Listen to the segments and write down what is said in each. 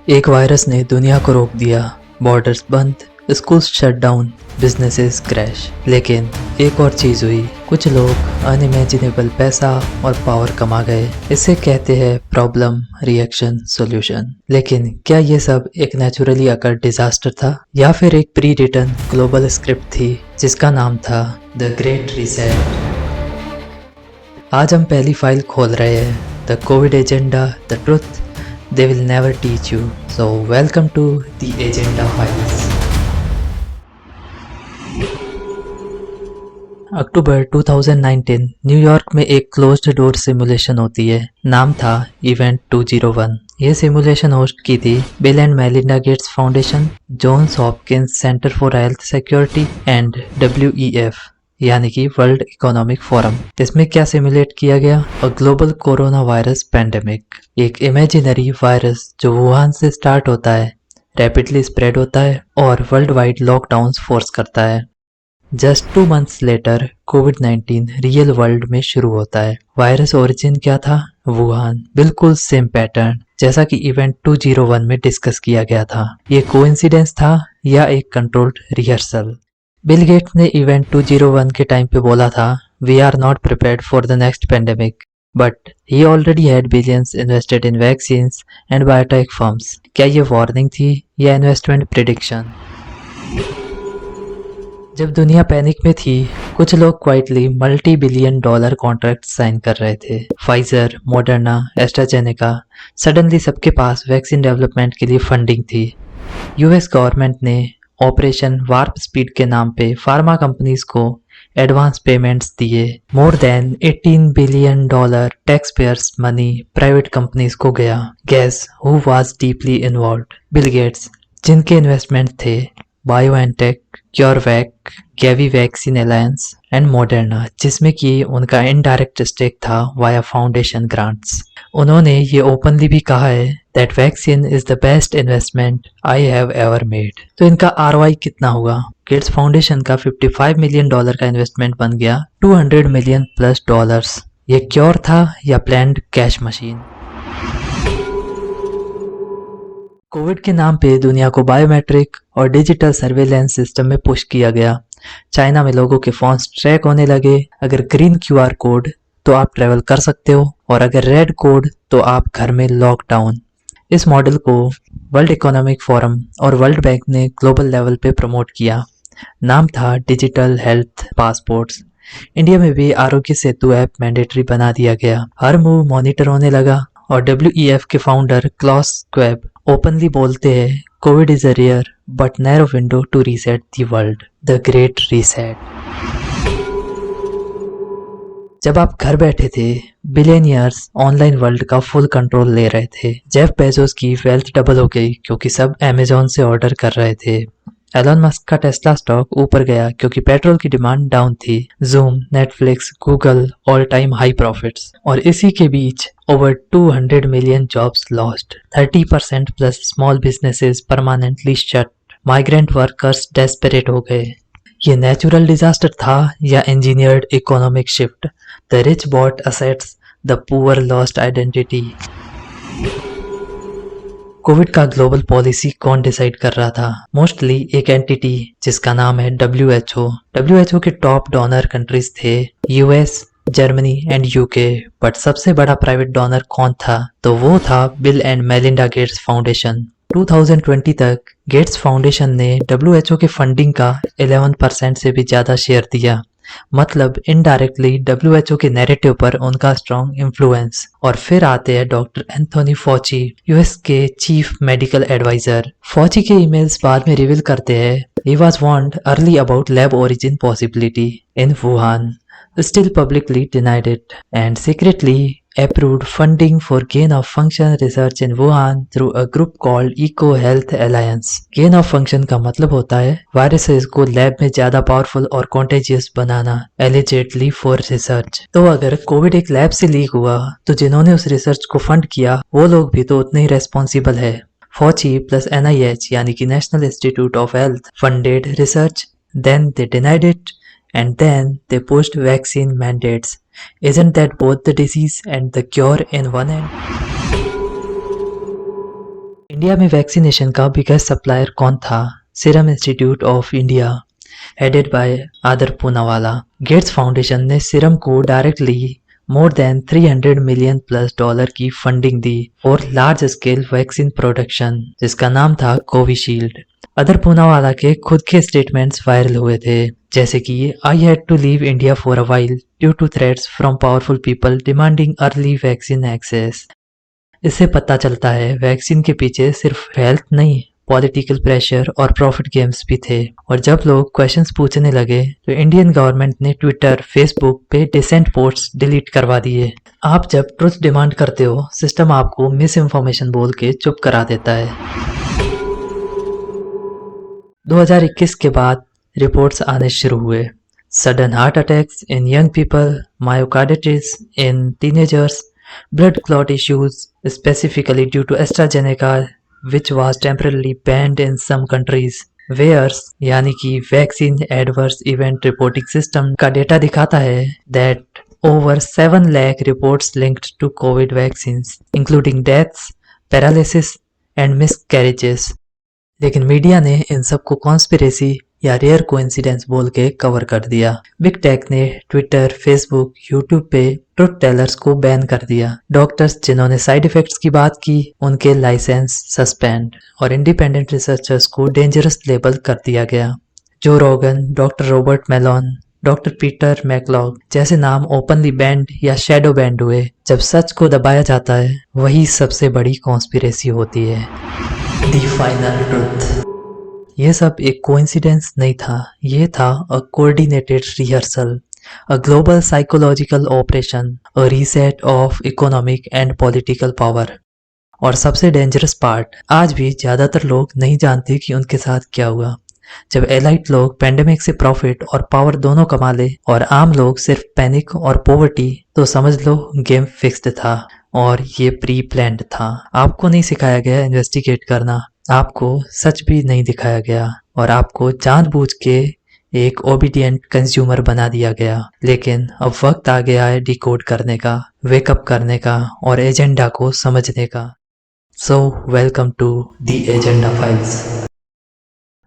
एक वायरस ने दुनिया को रोक दिया, बॉर्डर्स बंद, schools shut down, businesses crash. लेकिन एक और चीज हुई, कुछ लोग अनइमेजिनेबल पैसा और पावर कमा गए। इसे कहते हैं प्रॉब्लम रिएक्शन सॉल्यूशन। लेकिन क्या ये सब एक नेचुरली अकर डिजास्टर था या फिर एक प्री रिटन ग्लोबल स्क्रिप्ट थी जिसका नाम था द ग्रेट रीसेट। आज हम पहली फाइल खोल रहे हैं, the Covid agenda, the truth they will never teach you. So welcome to the agenda files. October 2019 New York में एक क्लोज्ड डोर सिमुलेशन होती है। नाम था इवेंट 201। यह सिमुलेशन होस्ट की थी Bill and Melinda Gates Foundation, Johns Hopkins Center for Health Security and WEF यानी कि वर्ल्ड इकोनॉमिक फोरम। इसमें क्या सिमुलेट किया गया? A global corona virus pandemic, एक इमेजिनरी वायरस जो वुहान से स्टार्ट होता है, रैपिडली स्प्रेड होता है और वर्ल्ड वाइड लॉकडाउन फोर्स करता है। जस्ट 2 months लेटर कोविड-19 रियल वर्ल्ड में शुरू होता है। वायरस ओरिजिन क्या था? वुहान। बिल्कुल सेम पैटर्न जैसा कि इवेंट 201 में डिस्कस किया गया था। ये कोइंसिडेंस था या एक कंट्रोल्ड रिहर्सल? बिल गेट्स ने इवेंट 201 के टाइम पे बोला था, we are not prepared for the next pandemic, but he already had billions invested in vaccines and biotech firms. क्या ये वार्निंग थी या इन्वेस्टमेंट प्रिडिक्शन? जब दुनिया पैनिक में थी, कुछ लोग क्वाइटली $multi-billion कॉन्ट्रैक्ट साइन कर रहे थे। फाइजर, मॉडर्ना, एस्ट्राजेनेका, सडनली सबके पास वैक्सीन डेवलपमेंट के लिए फंडिंग थी। यूएस गवर्नमेंट ने ऑपरेशन वार्प स्पीड के नाम पे फार्मा कंपनीज को एडवांस पेमेंट्स दिए। More than $18 billion tax payers money private companies को गया। Guess who was deeply involved? Bill Gates, जिनके इन्वेस्टमेंट थे BioNTech, CureVac, Gavi vaccine alliance and Moderna, जिसमें कि उनका इनडायरेक्ट स्टेक था वाया फाउंडेशन ग्रांट्स। उन्होंने ये ओपनली भी कहा है that vaccine is the best investment I have ever made. तो इनका ROI कितना हुआ? गेट्स फाउंडेशन का $55 million का इन्वेस्टमेंट बन गया $200 million+। ये क्योर था या प्लान्ड कैश मशीन? कोविड के नाम पे दुनिया को बायोमेट्रिक और डिजिटल सर्वेलेंस सिस्टम में पुश किया गया। चाइना में लोगों के फोन्स ट्रैक होने लगे। अगर ग्रीन QR कोड तो आप ट्रेवल कर सकते हो और अगर रेड कोड तो आप घर में लॉकडाउन। इस मॉडल को वर्ल्ड इकोनॉमिक फोरम और वर्ल्ड बैंक ने ग्लोबल लेवल पे प्रमोट किया। नाम था डिजिटल हेल्थ पासपोर्ट्स। इंडिया में भी आरोग्य सेतु ऐप मैंडेटरी बना दिया गया। हर मूव मॉनिटर होने लगा और WEF के फाउंडर क्लॉस स्क्वेब ओपनली बोलते हैं, Covid is a rare but narrow window to reset the world, the great reset. जब आप घर बैठे थे, बिलियनियर्स ऑनलाइन वर्ल्ड का फुल कंट्रोल ले रहे थे। जेफ बेजोस की वेल्थ डबल हो गई क्योंकि सब अमेजोन से ऑर्डर कर रहे थे। एलन मस्क का टेस्ला स्टॉक ऊपर गया क्योंकि पेट्रोल की डिमांड डाउन थी। Zoom, Netflix, Google all time high profits. और इसी के बीच over 200 million jobs lost, 30% plus small businesses permanently shut, migrant workers desperate हो गए। ये नेचुरल डिजास्टर था या engineered economic shift? The rich bought assets, the poor lost identity. Covid का ग्लोबल पॉलिसी कौन डिसाइड कर रहा था? मोस्टली एक एंटिटी जिसका नाम है WHO। WHO के टॉप डोनर कंट्रीज थे US, Germany and UK। But सबसे बड़ा प्राइवेट डोनर कौन था? तो वो था bill and Melinda Gates foundation. 2020 तक गेट्स फाउंडेशन ने WHO के फंडिंग का 11% से भी ज्यादा शेयर दिया। मतलब इनडायरेक्टली WHO के नैरेटिव पर उनका स्ट्रॉन्ग इन्फ्लुएंस। और फिर आते हैं डॉक्टर एंथोनी फॉची, US के चीफ मेडिकल एडवाइजर। फॉची के ईमेल्स बाद में रिवील करते हैं he was warned early about lab origin possibility in Wuhan, still publicly denied it, and secretly approved funding for gain of function research in Wuhan through a group called Eco Health Alliance। gain of function का मतलब होता है viruses को lab में ज्यादा powerful और contagious banana, allegedly for research। तो अगर कोविड एक लैब से लीक हुआ तो जिन्होंने उस रिसर्च को फंड किया वो लोग भी तो उतने ही रेस्पॉन्सिबल है। फॉची प्लस NIH यानी कि National Institute of Health funded research, then they denied it and then they pushed vaccine mandates. Isn't that both the disease and the cure in one end? India में vaccination का biggest supplier कौन था? Serum Institute of India, headed by Adar Poonawalla. Gates Foundation ने Serum को directly more than $300 million plus की funding दी for large scale vaccine production, जिसका नाम था कोविशील्ड। अदर पूनावाला के खुद के स्टेटमेंट्स वायरल हुए थे, जैसे कि I had to leave India for a while due to threats from powerful people demanding early vaccine access. इससे पता चलता है वैक्सीन के पीछे सिर्फ हेल्थ नहीं, पॉलिटिकल प्रेशर और प्रॉफिट गेम्स भी थे। और जब लोग क्वेश्चंस पूछने लगे तो इंडियन गवर्नमेंट ने ट्विटर, फेसबुक पे डिसेंट पोस्ट डिलीट करवा दिए। आप जब ट्रुथ डिमांड करते हो, सिस्टम आपको मिस इन्फॉर्मेशन बोल के चुप करा देता है। 2021 के बाद रिपोर्ट्स आने शुरू हुए। Sudden heart attacks in young people, myocarditis in teenagers, blood clot issues, specifically due to AstraZeneca, which was temporarily banned in some countries. VAERS यानी कि vaccine adverse event reporting system का डेटा दिखाता है that over 7 lakh reports linked to COVID vaccines, including deaths, paralysis and miscarriages. लेकिन media ने इन सब को conspiracy या रेयर कोइंसिडेंस बोल के कवर कर दिया। बिग टेक ने ट्विटर, फेसबुक, यूट्यूब पे ट्रुथ टेलर्स को बैन कर दिया। डॉक्टर्स जिन्होंने साइड इफेक्ट्स की बात की, उनके लाइसेंस सस्पेंड, और इंडिपेंडेंट रिसर्चर्स को डेंजरस लेबल कर दिया गया। Joe Rogan, doctor Robert Malone, doctor Peter McCullough जैसे नाम ओपनली बैंड या शैडो बैंड हुए। जब सच को दबाया जाता है, वही सबसे बड़ी कॉन्स्पिरेसी होती है। The final truth. ये सब एक कोइंसिडेंस नहीं था, ये था अ coordinated rehearsal, a global psychological operation, a reset of economic and political power. और सबसे डेंजरस पार्ट, आज भी ज्यादातर लोग नहीं जानते कि उनके साथ क्या हुआ। जब एलाइट लोग पेंडेमिक से प्रॉफिट और पावर दोनों कमा ले और आम लोग सिर्फ पैनिक और पॉवर्टी, तो समझ लो गेम फिक्स्ड था और ये प्री प्लान्ड था। आपको नहीं सिखाया गया इन्वेस्टिगेट करना, आपको सच भी नहीं दिखाया गया और आपको जानबूझ के एक ओबीडियंट कंज्यूमर बना दिया गया। लेकिन अब वक्त आ गया है डिकोड करने का, वेकअप करने का और एजेंडा को समझने का। So welcome to the Agenda Files.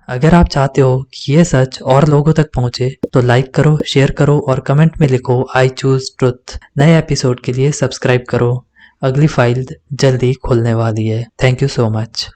अगर आप चाहते हो कि ये सच और लोगों तक पहुंचे तो लाइक करो, शेयर करो और कमेंट में लिखो आई चूज ट्रुथ। नए एपिसोड के लिए सब्सक्राइब करो। अगली फाइल जल्दी खुलने वाली है। Thank you so much.